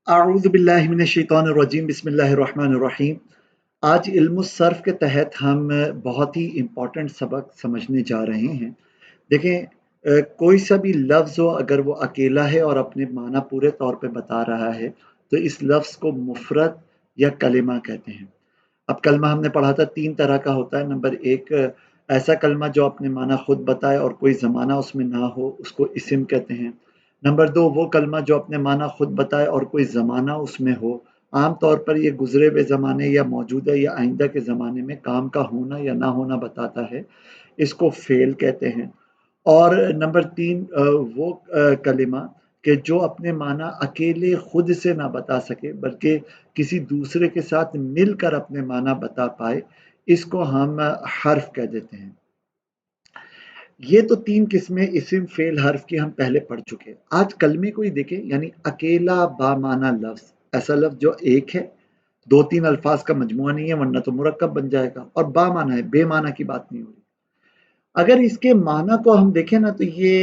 اعوذ باللہ من الشیطان الرجیم بسم اللہ الرحمن الرحیم۔ آج علم الصرف کے تحت ہم بہت ہی امپورٹنٹ سبق سمجھنے جا رہے ہیں۔ دیکھیں، کوئی سا بھی لفظ ہو اگر وہ اکیلا ہے اور اپنے معنی پورے طور پہ بتا رہا ہے تو اس لفظ کو مفرد یا کلمہ کہتے ہیں۔ اب کلمہ ہم نے پڑھا تھا 3 طرح کا ہوتا ہے۔ نمبر 1، ایسا کلمہ جو اپنے معنی خود بتائے اور کوئی زمانہ اس میں نہ ہو، اس کو اسم کہتے ہیں۔ نمبر 2، وہ کلمہ جو اپنے معنی خود بتائے اور کوئی زمانہ اس میں ہو، عام طور پر یہ گزرے ہوئے زمانے یا موجودہ یا آئندہ کے زمانے میں کام کا ہونا یا نہ ہونا بتاتا ہے، اس کو فعل کہتے ہیں۔ اور نمبر 3، وہ کلمہ کہ جو اپنے معنی اکیلے خود سے نہ بتا سکے بلکہ کسی دوسرے کے ساتھ مل کر اپنے معنی بتا پائے، اس کو ہم حرف کہہ دیتے ہیں۔ یہ تو 3 قسمیں اسم فعل حرف کی ہم پہلے پڑھ چکے۔ آج کلمے کو ہی دیکھیں، یعنی اکیلا بامعنی لفظ، ایسا لفظ جو ایک ہے، 2-3 الفاظ کا مجموعہ نہیں ہے ورنہ تو مرکب بن جائے گا، اور بامعنی ہے، بے معنی کی بات نہیں ہو رہی۔ اگر اس کے معنی کو ہم دیکھیں نا تو یہ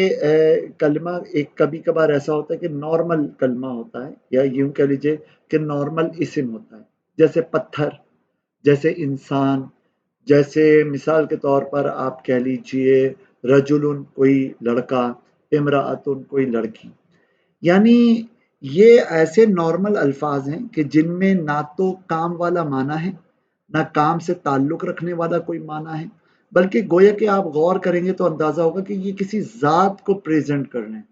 کلمہ ایک کبھی کبھار ایسا ہوتا ہے کہ نارمل کلمہ ہوتا ہے، یا یوں کہہ لیجئے کہ نارمل اسم ہوتا ہے، جیسے پتھر، جیسے انسان، جیسے مثال کے طور پر آپ کہہ لیجئے رجل کوئی لڑکا، امرأتن کوئی لڑکی۔ یعنی یہ ایسے نارمل الفاظ ہیں کہ جن میں نہ تو کام والا معنی ہے، نہ کام سے تعلق رکھنے والا کوئی معنی ہے، بلکہ گویا کہ آپ غور کریں گے تو اندازہ ہوگا کہ یہ کسی ذات کو پریزنٹ کر رہے ہیں۔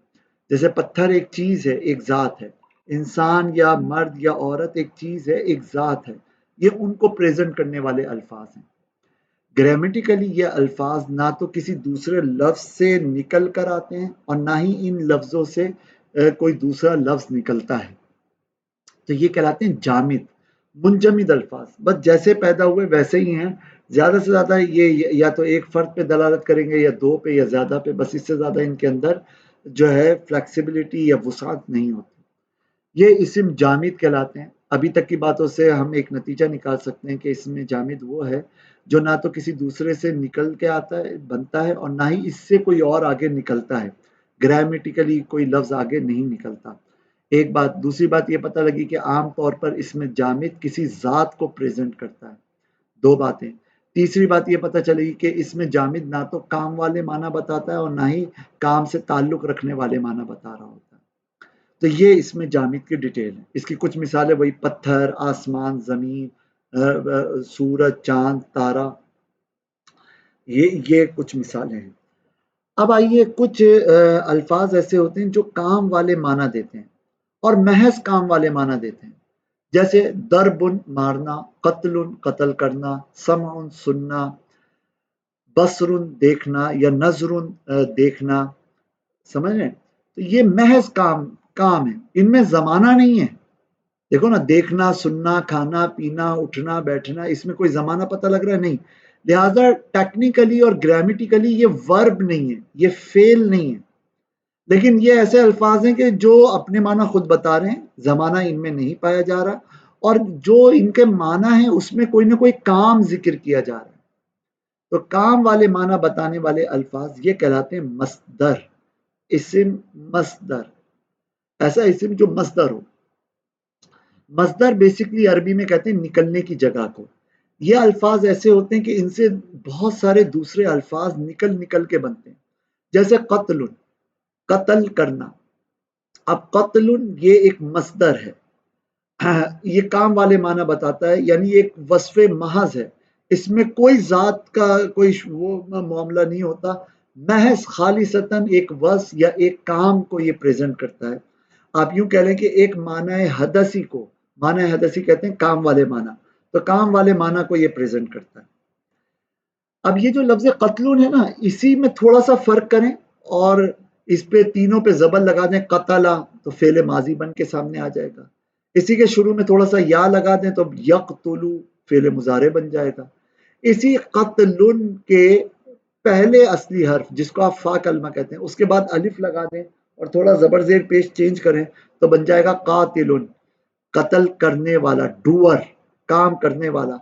جیسے پتھر ایک چیز ہے، ایک ذات ہے، انسان یا مرد یا عورت ایک چیز ہے، ایک ذات ہے، یہ ان کو پریزنٹ کرنے والے الفاظ ہیں۔ گرامیٹیکلی یہ الفاظ نہ تو کسی دوسرے لفظ سے نکل کر آتے ہیں اور نہ ہی ان لفظوں سے کوئی دوسرا لفظ نکلتا ہے، تو یہ کہلاتے ہیں جامد، منجمد الفاظ، بس جیسے پیدا ہوئے ویسے ہی ہیں۔ زیادہ سے زیادہ یہ یا تو ایک فرد پہ دلالت کریں گے یا 2 پہ یا زیادہ پہ، بس اس سے زیادہ ان کے اندر جو ہے فلیکسیبلٹی یا وسعت نہیں ہوتی۔ یہ اسم جامد کہلاتے ہیں۔ ابھی تک کی باتوں سے ہم ایک نتیجہ نکال سکتے ہیں کہ اسم جامد وہ ہے جو نہ تو کسی دوسرے سے نکل کے آتا ہے، بنتا ہے، اور نہ ہی اس سے کوئی اور آگے نکلتا ہے۔ گرامیٹیکلی کوئی لفظ آگے نہیں نکلتا۔ ایک بات، دوسری بات یہ پتہ لگی کہ عام طور پر اسم جامد کسی ذات کو پریزنٹ کرتا ہے۔ 2 باتیں۔ تیسری بات یہ پتہ چلے گی کہ اسم جامد نہ تو کام والے معنی بتاتا ہے اور نہ ہی کام سے تعلق رکھنے والے معنی بتا رہا ہوتا ہے۔ تو یہ اسم جامد کی ڈیٹیل ہے۔ اس کی کچھ مثالیں وہی پتھر، آسمان، زمین، سورج، چاند، تارا، یہ کچھ مثالیں ہیں۔ اب آئیے، کچھ الفاظ ایسے ہوتے ہیں جو کام والے معنی دیتے ہیں اور محض کام والے معنی دیتے ہیں، جیسے ضرب مارنا، قتل قتل کرنا، سمع سننا، بصر دیکھنا، یا نظر دیکھنا، سمجھ رہے ہیں؟ تو یہ محض کام ہے، ان میں زمانہ نہیں ہے۔ دیکھو نا، دیکھنا، سننا، کھانا پینا، اٹھنا بیٹھنا، اس میں کوئی زمانہ پتہ لگ رہا ہے؟ نہیں۔ لہٰذا ٹیکنیکلی اور گرامیٹیکلی یہ ورب نہیں ہے، یہ فعل نہیں ہے، لیکن یہ ایسے الفاظ ہیں کہ جو اپنے معنی خود بتا رہے ہیں، زمانہ ان میں نہیں پایا جا رہا، اور جو ان کے معنی ہیں اس میں کوئی نہ کوئی کام ذکر کیا جا رہا ہے۔ تو کام والے معنی بتانے والے الفاظ یہ کہلاتے ہیں مصدر، اسم مصدر، ایسا اسم جو مصدر ہو۔ مصدر بیسکلی عربی میں کہتے ہیں نکلنے کی جگہ کو۔ یہ الفاظ ایسے ہوتے ہیں کہ ان سے بہت سارے دوسرے الفاظ نکل کے بنتے ہیں، جیسے قتل، قتل کرنا۔ اب قتل یہ ایک مصدر ہے، یہ کام والے معنی بتاتا ہے، یعنی ایک وصف محض ہے، اس میں کوئی ذات کا کوئی وہ معاملہ نہیں ہوتا، محض خالصتاً ایک وصف یا ایک کام کو یہ پریزنٹ کرتا ہے۔ آپ یوں کہہ لیں کہ ایک معنی حدثی کو، معنی حدثی کہتے ہیں کام والے معنی، تو کام والے معنی کو یہ پریزنٹ کرتا ہے۔ اب یہ جو لفظ قتل ہے نا، اسی میں تھوڑا سا فرق کریں اور اس پہ تینوں پہ زبر لگا دیں، قتلا تو فعل ماضی بن کے سامنے آ جائے گا۔ اسی کے شروع میں تھوڑا سا یا لگا دیں تو یقتلو فعل مضارع بن جائے گا۔ اسی قتل کے پہلے اصلی حرف جس کو آپ فا کلمہ کہتے ہیں، اس کے بعد الف لگا دیں اور تھوڑا زبر زیر پیش چینج کریں تو بن جائے گا قاتل، قتل کرنے والا، ڈوور، کام کرنے والا۔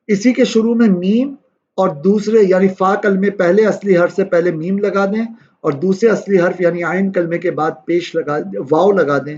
اسی کے شروع میں میم اور دوسرے یعنی فا کلمے پہلے اصلی حرف سے پہلے میم لگا دیں اور دوسرے اصلی حرف یعنی عین کلمے کے بعد پیش لگا واو لگا دیں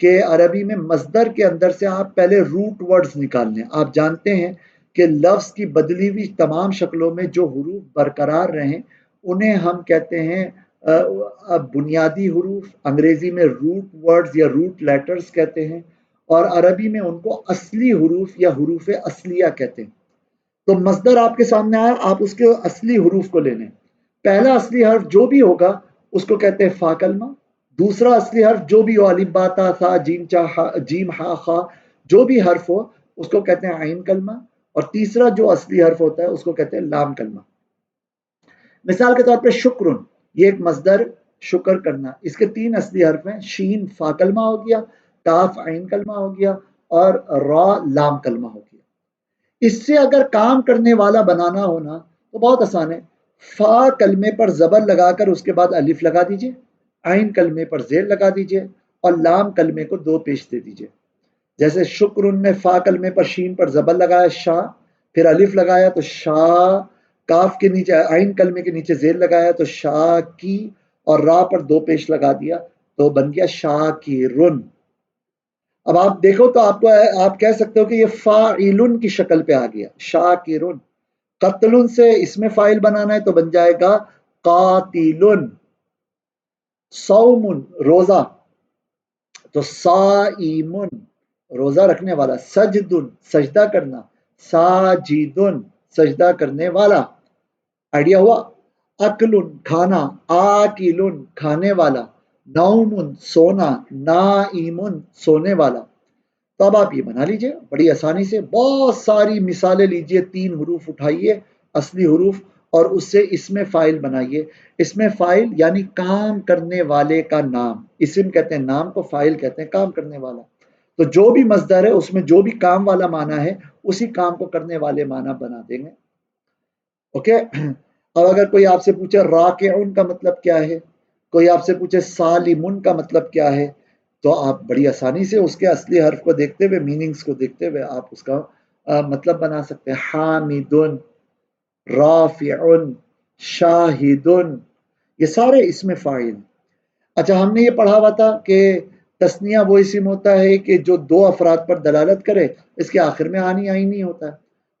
کہ عربی میں مصدر کے اندر سے آپ پہلے روٹ ورڈز نکال لیں. آپ جانتے ہیں کہ لفظ کی بدلی ہوئی تمام شکلوں میں جو حروف برقرار رہیں انہیں ہم کہتے ہیں بنیادی حروف، انگریزی میں روٹ ورڈز یا روٹ لیٹرز کہتے ہیں، اور عربی میں ان کو اصلی حروف یا حروف اصلیہ کہتے ہیں. تو مصدر آپ کے سامنے آیا، آپ اس کے اصلی حروف کو لے لیں. پہلا اصلی حرف جو بھی ہوگا اس کو کہتے ہیں فا کلمہ. دوسرا اصلی حرف جو بھی ہو، الف با تا ثا جیم ہا خا، جو بھی حرف ہو اس کو کہتے ہیں عین کلمہ. اور تیسرا جو اصلی حرف ہوتا ہے اس کو کہتے ہیں لام کلمہ. مثال کے طور پہ شکرن، یہ ایک مصدر شکر کرنا، اس کے 3 اصلی حرف ہیں، شین فا کلمہ ہو گیا، کاف عین کلمہ ہو گیا، اور را لام کلمہ ہو گیا. اس سے اگر کام کرنے والا بنانا ہونا تو بہت آسان ہے. فا کلمے پر زبر لگا کر اس کے بعد الف لگا دیجئے، عین کلمے پر زیر لگا دیجئے، اور لام کلمے کو 2 پیش دے دیجئے. جیسے شکرن میں فا کلمے پر شین پر زبر لگایا شا، پھر الف لگایا تو شا، کاف کے نیچے عین کلمے کے نیچے زیر لگایا تو شا کی، اور را پر 2 پیش لگا دیا تو بن گیا شاکرن. اب آپ دیکھو تو آپ کہہ سکتے ہو کہ یہ فاعلن کی شکل پہ آ گیا، شاکرن. قتل سے اس میں فائل بنانا ہے تو بن جائے گا قاتلن. صومن روزہ تو صائمن روزہ رکھنے والا. سجدن سجدہ کرنا، ساجدن سجدہ کرنے والا. آئیڈیا ہوا؟ اکلن کھانا، آکلن کھانے والا، نومن سونا، نائمن سونے والا. تو اب آپ یہ بنا لیجئے بڑی آسانی سے. بہت ساری مثالیں لیجئے، 3 حروف اٹھائیے اصلی حروف، اور اس سے اسم فاعل بنائیے. اسم فاعل یعنی کام کرنے والے کا نام. اسم کہتے ہیں نام کو، فاعل کہتے ہیں کام کرنے والا. تو جو بھی مصدر ہے اس میں جو بھی کام والا معنی ہے اسی کام کو کرنے والے معنی بنا دیں گے. اوکے. اب اگر کوئی آپ سے پوچھے راکعن کا مطلب کیا ہے، کوئی آپ سے پوچھے سالمن کا مطلب کیا ہے، تو آپ بڑی آسانی سے اس کے اصلی حرف کو دیکھتے ہوئے، میننگز کو دیکھتے ہوئے آپ اس کا مطلب بنا سکتے ہیں. حامدن، رافعن، شاہدن، یہ سارے اسم فاعل. اچھا، ہم نے یہ پڑھا ہوا تھا کہ تثنیہ وہ اسم ہوتا ہے کہ جو 2 افراد پر دلالت کرے، اس کے آخر میں آنی آئینی ہوتا ہے.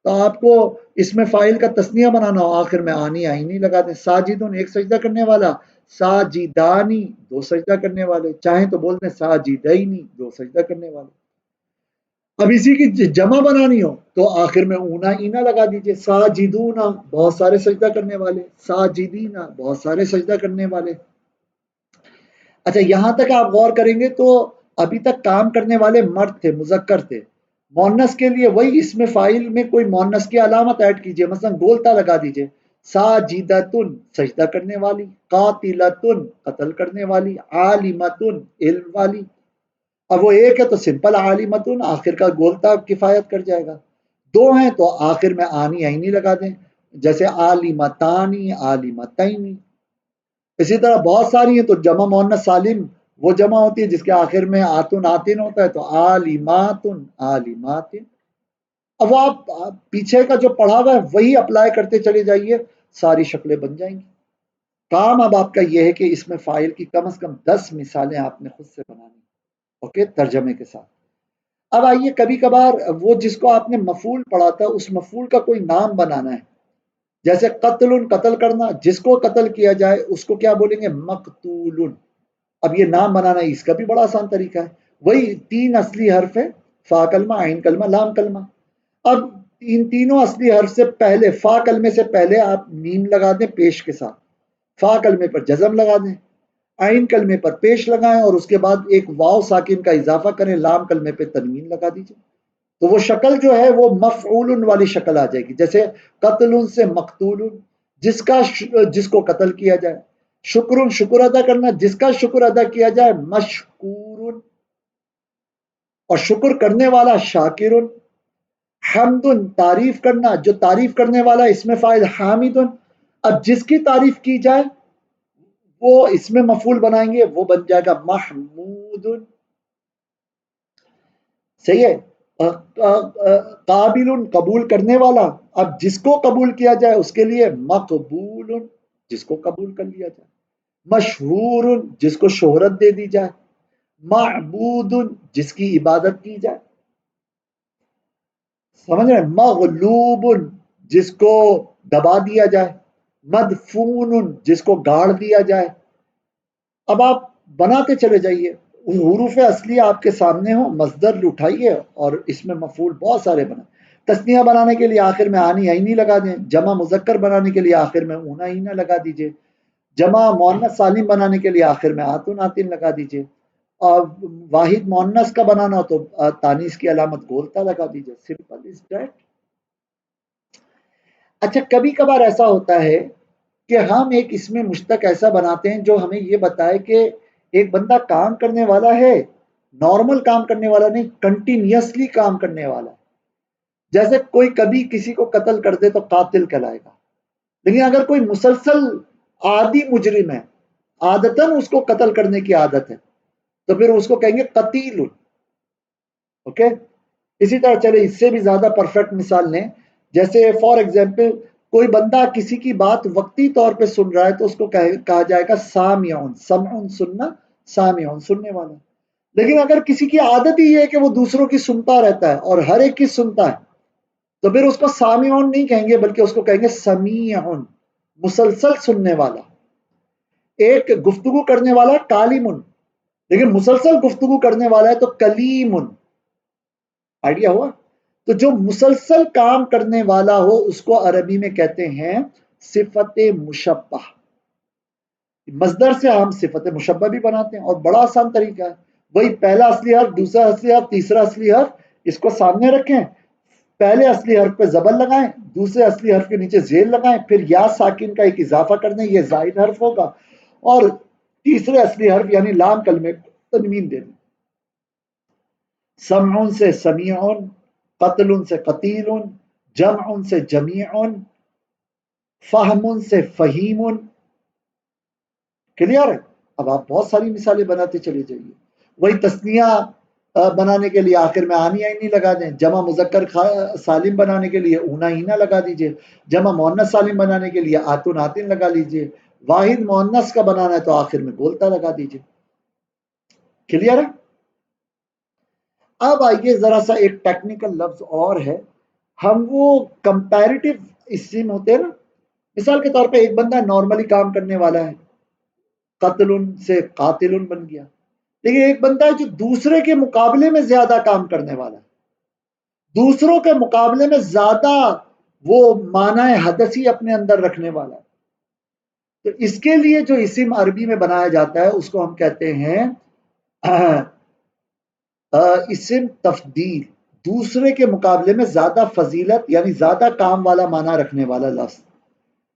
تو آپ کو اسم فاعل کا تثنیہ بنانا ہو، آخر میں آنی آئینی لگا دیں. ساجدن ایک سجدہ کرنے والا، ساجدانی 2 سجدہ کرنے والے، چاہیں تو بول دیں ساجدینی 2 سجدہ کرنے والے. اب اسی کی جمع بنانی ہو تو آخر میں اونا اینا لگا دیجئے. ساجدونا بہت سارے سجدہ کرنے والے، ساجدینا بہت سارے سجدہ کرنے والے. اچھا، یہاں تک آپ غور کریں گے تو ابھی تک کام کرنے والے مرد تھے، مذکر تھے. مونس کے لیے وہی اسم فاعل میں کوئی مونس کی علامت ایڈ کیجئے، مثلا گولتا لگا دیجئے. ساجدتن سجدہ کرنے والی، قاتلتن قتل کرنے والی، عالمتن علم والی. اب وہ ایک ہے تو سمپل عالمتن آخر کا گولتا کفایت کر جائے گا. 2 ہیں تو آخر میں آنی عینی لگا دیں، جیسے عالمتانی، عالمتینی. اسی طرح بہت ساری ہیں تو جمع مؤنث سالم وہ جمع ہوتی ہے جس کے آخر میں آتن آتن ہوتا ہے، تو عالماتن عالماتن. اب آپ پیچھے کا جو پڑھا ہوا ہے وہی اپلائی کرتے چلے جائیے، ساری شکلیں بن جائیں گی. کام اب آپ کا یہ ہے کہ اس میں فاعل کی کم از کم 10 مثالیں آپ نے خود سے بنانی، اوکے، ترجمے کے ساتھ. اب آئیے، کبھی کبھار وہ جس کو آپ نے مفعول پڑھا تھا اس مفعول کا کوئی نام بنانا ہے. جیسے قتل قتل کرنا، جس کو قتل کیا جائے اس کو کیا بولیں گے؟ مقتول. اب یہ نام بنانا ہے، اس کا بھی بڑا آسان طریقہ ہے. وہی 3 اصلی حرف ہے، فا کلمہ، عین کلمہ، لام کلمہ. اب ان تینوں اصلی حرف سے پہلے، فا کلمے سے پہلے آپ میم لگا دیں پیش کے ساتھ، فا کلمے پر جزم لگا دیں، عین کلمے پر پیش لگائیں، اور اس کے بعد ایک واو ساکن کا اضافہ کریں، لام کلمے پہ تنوین لگا دیجیے. تو وہ شکل جو ہے وہ مفعول والی شکل آ جائے گی. جیسے قتل سے مقتول، جس کو قتل کیا جائے. شکر شکر ادا کرنا، جس کا شکر ادا کیا جائے. مشکور، اور شکر کرنے والا شاکر. حمد تعریف کرنا، جو تعریف کرنے والا اس میں فاعل حامد. اب جس کی تعریف کی جائے وہ اس میں مفعول بنائیں گے، وہ بن جائے گا محمود. صحیح ہے. قابل قبول کرنے والا، اب جس کو قبول کیا جائے اس کے لیے مقبول، جس کو قبول کر لیا جائے. مشہور جس کو شہرت دے دی جائے. معبود جس کی عبادت کی جائے، سمجھ رہے ہیں؟ مغلوب جس کو دبا دیا جائے، مدفون جس کو گاڑ دیا جائے۔ اب آپ بناتے چلے جائیے، حروف اصلی آپ کے سامنے ہو، مصدر اٹھائیے اور اس میں مفعول بہت سارے بنا۔ تسنیہ بنانے کے لیے آخر میں آنی عینی لگا دیں، جمع مذکر بنانے کے لیے آخر میں اونا اینا لگا دیجئے، جمع مؤنث سالم بنانے کے لیے آخر میں آتن آتن لگا دیجئے، اور واحد مؤنث کا بنانا ہو تو تانیث کی علامت گولتا لگا دیجئے۔ Simple is that. اچھا کبھی کبھار ایسا ہوتا ہے کہ ہم ایک اسم مشتق ایسا بناتے ہیں جو ہمیں یہ بتائے کہ ایک بندہ کام کرنے والا ہے، نارمل کام کرنے والا نہیں، کنٹینیوسلی کام کرنے والا ہے۔ جیسے کوئی کبھی کسی کو قتل کر دے تو قاتل کہلائے گا، لیکن اگر کوئی مسلسل عادی مجرم ہے، عادتاً اس کو قتل کرنے کی عادت ہے، تو پھر اس کو کہیں گے قتیل۔ اوکے، اسی طرح چلے اس سے بھی زیادہ پرفیکٹ مثال لیں، جیسے فار ایگزامپل کوئی بندہ کسی کی بات وقتی طور پہ سن رہا ہے تو اس کو کہا جائے گا سامعون، سمعون سننا، سامعون سننے والا۔ لیکن اگر کسی کی عادت ہی ہے کہ وہ دوسروں کی سنتا رہتا ہے اور ہر ایک کی سنتا ہے، تو پھر اس کو سامعون نہیں کہیں گے بلکہ اس کو کہیں گے سمیعون، مسلسل سننے والا۔ ایک گفتگو کرنے والا کالمن، لیکن مسلسل گفتگو کرنے والا ہے تو کلیمن۔ آئیڈیا ہوا؟ تو جو مسلسل کام کرنے والا ہو اس کو عربی میں کہتے ہیں صفت مشبہ۔ مصدر سے ہم صفت مشبہ بھی بناتے ہیں، اور بڑا آسان طریقہ ہے، وہی پہلا اصلی حرف، دوسرا اصلی حرف، تیسرا اصلی حرف، اس کو سامنے رکھیں، پہلے اصلی حرف پہ زبر لگائیں، دوسرے اصلی حرف کے نیچے زیر لگائیں، پھر یا ساکن کا ایک اضافہ کر دیں، یہ زائد حرف ہوگا، اور تیسرے اصلی حرف یعنی لام کلمے کو تنوین دے دیں۔ سمعون سے سمیعون، قتل سے قتیل، جمع سے جمیع، فہم سے فہیم۔ کلیئر ہے؟ اب آپ بہت ساری مثالیں بناتے چلے جائیے۔ وہی تسنیہ بنانے کے لیے آخر میں آنی آئینی لگا دیں، جمع مذکر سالم بنانے کے لیے اونا اینا لگا دیجئے، جمع مؤنث سالم بنانے کے لیے آتن آتن لگا لیجئے، واحد مؤنث کا بنانا ہے تو آخر میں گولتا لگا دیجئے۔ کلیئر ہے؟ اب آئیے ذرا سا ایک ٹیکنیکل لفظ اور ہے، ہم وہ کمپیریٹیو اسم ہوتے ہیں نا، مثال کے طور پہ ایک بندہ نارملی کام کرنے والا ہے، قتل سے قاتل بن گیا، لیکن ایک بندہ ہے جو دوسرے کے مقابلے میں زیادہ کام کرنے والا ہے، دوسروں کے مقابلے میں زیادہ وہ معنی حدثی اپنے اندر رکھنے والا ہے، تو اس کے لیے جو اسم عربی میں بنایا جاتا ہے اس کو ہم کہتے ہیں اسم تفضیل، دوسرے کے مقابلے میں زیادہ فضیلت یعنی زیادہ کام والا معنی رکھنے والا لفظ۔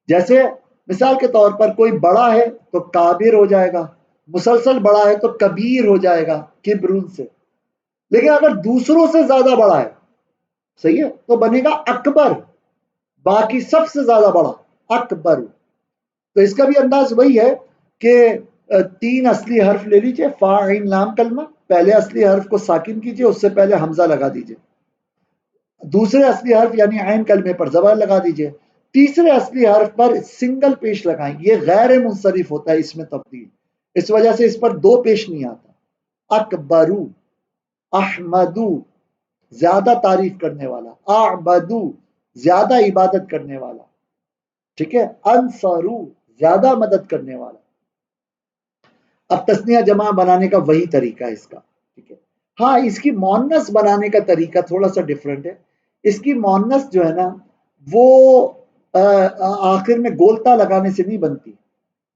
جیسے مثال کے طور پر کوئی بڑا ہے تو کابر ہو جائے گا، مسلسل بڑا ہے تو کبیر ہو جائے گا کبرون سے، لیکن اگر دوسروں سے زیادہ بڑا ہے، صحیح ہے، تو بنے گا اکبر، باقی سب سے زیادہ بڑا، اکبر۔ تو اس کا بھی انداز وہی ہے کہ تین اصلی حرف لے لیجئے، فا عین لام کلمہ، پہلے اصلی حرف کو ساکن کیجئے، اس سے پہلے حمزہ لگا دیجئے، دوسرے اصلی حرف یعنی عین کلمے پر زبر لگا دیجئے، تیسرے اصلی حرف پر سنگل پیش لگائیں، یہ غیر منصرف ہوتا ہے اس میں تبدیل، اس وجہ سے اس پر دو پیش نہیں آتا۔ اکبرو، احمدو زیادہ تعریف کرنے والا، اعبدو زیادہ عبادت کرنے والا، ٹھیک ہے، انصرو زیادہ مدد کرنے والا۔ اب تسنیہ جمع بنانے کا وہی طریقہ ہے اس کا، ٹھیک ہے، ہاں اس کی مؤنث بنانے کا طریقہ تھوڑا سا ڈفرینٹ ہے۔ اس کی مؤنث جو ہے نا وہ آخر میں گولتا لگانے سے نہیں بنتی،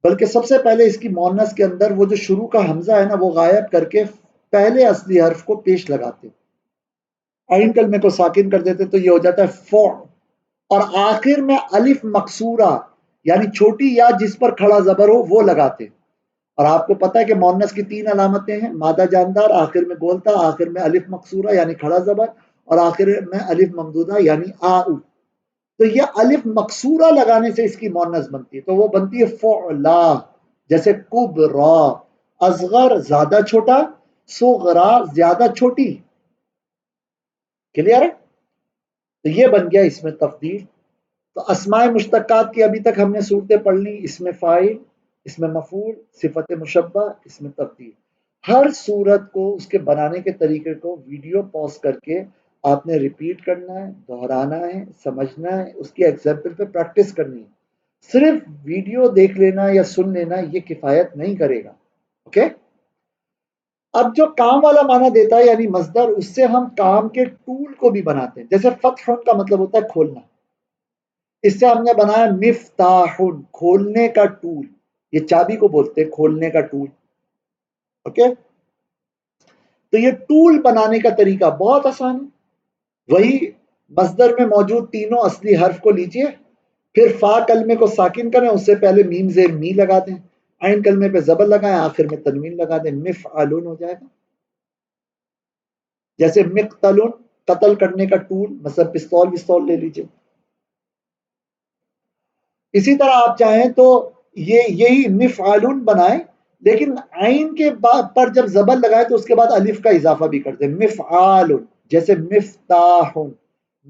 بلکہ سب سے پہلے اس کی مؤنث کے اندر وہ جو شروع کا حمزہ ہے نا وہ غائب کر کے پہلے اصلی حرف کو پیش لگاتے، عین کلمے کو ساکن کر دیتے تو یہ ہو جاتا ہے فو، اور آخر میں الف مکسورہ یعنی چھوٹی یا جس پر کھڑا زبر ہو وہ لگاتے۔ اور آپ کو پتا ہے کہ مؤنث کی تین علامتیں ہیں، مادہ جاندار، آخر میں گولتا، آخر میں الف مکسورہ یعنی کھڑا زبر، اور آخر میں الف ممدودہ یعنی آ۔ تو یہ الف مکسورہ لگانے سے اس کی مؤنث بنتی ہے، تو وہ بنتی ہے فعلا، جیسے کبرا، اصغر زیادہ چھوٹا، صغرا زیادہ چھوٹی۔ کلیئر ہے؟ تو یہ بن گیا اس میں تفضیل۔ تو اسماء مشتقات کی ابھی تک ہم نے صورتیں پڑھ لی، اس میں فاعل، اس میں مفعول، صفت مشبہ، اس میں تبدیل۔ ہر صورت کو اس کے بنانے کے طریقے کو ویڈیو پوز کر کے آپ نے ریپیٹ کرنا ہے، دہرانا ہے، سمجھنا ہے، اس کی ایگزامپل پہ پریکٹس کرنی ہے۔ صرف ویڈیو دیکھ لینا یا سن لینا یہ کفایت نہیں کرے گا، اوکے؟ اب جو کام والا معنی دیتا ہے یعنی مصدر، اس سے ہم کام کے ٹول کو بھی بناتے ہیں۔ جیسے فتح کا مطلب ہوتا ہے کھولنا، اس سے ہم نے بنایا مفتاح، کھولنے کا ٹول، یہ چابی کو بولتے ہیں کھولنے کا ٹول، اوکے؟ تو یہ ٹول بنانے کا طریقہ بہت آسان ہے۔ وہی مصدر میں موجود تینوں اصلی حرف کو لیجئے، پھر فا کلمے کو ساکن کریں، اس سے پہلے میم زیر می لگا دیں، عین کلمے پہ زبر لگائیں، آخر میں تنوین لگا دیں، مفعلون ہو جائے گا۔ جیسے مقتلون، قتل کرنے کا ٹول، مثلا پستول وستول لے لیجئے۔ اسی طرح آپ چاہیں تو یہی مفعلون بنائیں، لیکن عین کے پر جب زبر لگائے تو اس کے بعد الف کا اضافہ بھی کر دیں، مفعال، جیسے مفتاح،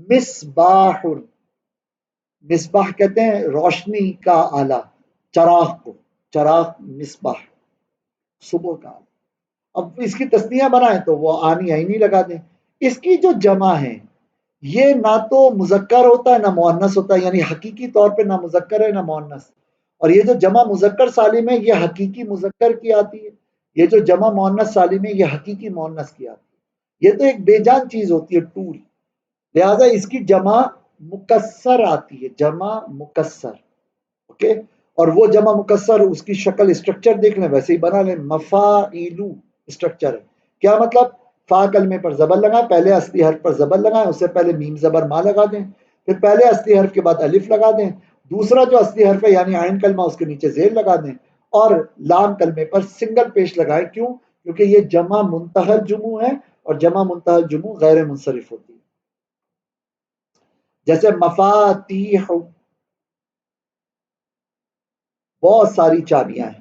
مصباح، مصباح کہتے ہیں روشنی کا آلہ، چراغ کو، چراغ مصباح، صبح کا آلہ۔ اب اس کی تسنیہ بنائیں تو وہ آنی عینی لگا دیں۔ اس کی جو جمع ہے یہ نہ تو مذکر ہوتا ہے نہ مؤنث ہوتا ہے، یعنی حقیقی طور پہ نہ مذکر ہے نہ مؤنث، اور یہ جو جمع مذکر سالم ہے یہ حقیقی مذکر کی آتی ہے، یہ جو جمع مؤنث سالم ہے یہ حقیقی مؤنث کی آتی ہے۔ یہ تو ایک بے جان چیز ہوتی ہے ٹول، لہذا اس کی جمع مکسر آتی ہے، جمع مکسر، اوکے؟ اور وہ جمع مکسر اس کی شکل اسٹرکچر دیکھ لیں، ویسے ہی بنا لیں، مفاعیلو اسٹرکچر ہے۔ کیا مطلب؟ فا کلمے پر زبر لگائیں، پہلے اصلی حرف پر زبر لگائیں، اس سے پہلے میم زبر ما لگا دیں، پھر پہلے اصلی حرف کے بعد الف لگا دیں، دوسرا جو اصلی حرف ہے یعنی عین کلمہ اس کے نیچے زیر لگا دیں، اور لام کلمے پر سنگل پیش لگائیں۔ کیوں؟ کیونکہ یہ جمع منتہی جموع ہے، اور جمع منتہی جموع غیر منصرف ہوتی ہے۔ جیسے مفاتیح، بہت ساری چابیاں ہیں،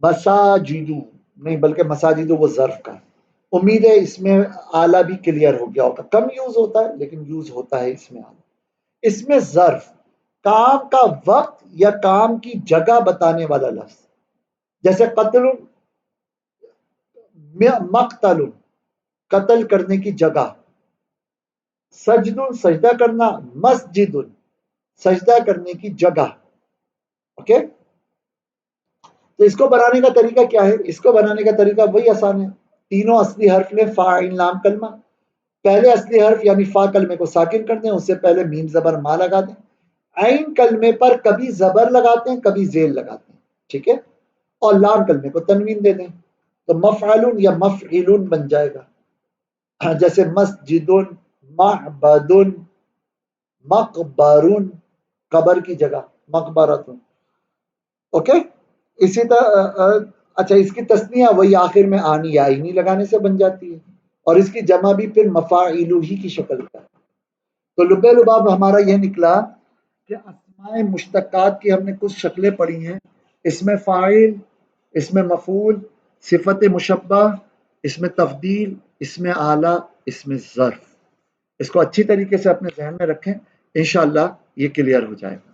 مساجدو نہیں بلکہ مساجدو وہ ظرف کا ہے۔ امید ہے اس میں آلہ بھی کلیئر ہو گیا ہوگا، کم یوز ہوتا ہے لیکن یوز ہوتا ہے اس میں آلہ۔ اس میں ظرف کام کا وقت یا کام کی جگہ بتانے والا لفظ، جیسے قتل، مقتل، قتل کرنے کی جگہ، سجد، سجدہ کرنا، مسجد، سجدہ کرنے کی جگہ، اوکے؟ تو اس کو بنانے کا طریقہ کیا ہے؟ اس کو بنانے کا طریقہ وہی آسان ہے، تینوں اصلی حرف لیں، فا عین لام کلمہ، پہلے اصلی حرف یعنی فا کلمے کو ساکن کر دیں، اس سے پہلے میم زبر ما لگا دیں، عین کلمے پر کبھی زبر لگاتے ہیں کبھی زیل لگاتے ہیں، ٹھیک ہے؟ اور لام کلمے کو تنوین دے دیں تو مفعلون یا مفعلون بن جائے گا۔ جیسے مسجد، معبد، مقبرون، قبر کی جگہ، مقبرتون، اوکے؟ اسی طرح اچھا اس کی تسنیہ وہی آخر میں آنی یا عینی لگانے سے بن جاتی ہے، اور اس کی جمع بھی پھر مفاعیلو ہی کی شکل کا ہے۔ تو لب لباب ہمارا یہ نکلا کہ اسماء مشتقات کی ہم نے کچھ شکلیں پڑھی ہیں، اس میں فاعل، اس میں مفعول، صفت مشبہ، اس میں تفضیل، اس میں اعلیٰ، اس میں ظرف۔ اس کو اچھی طریقے سے اپنے ذہن میں رکھیں، انشاءاللہ یہ کلیئر ہو جائے گا۔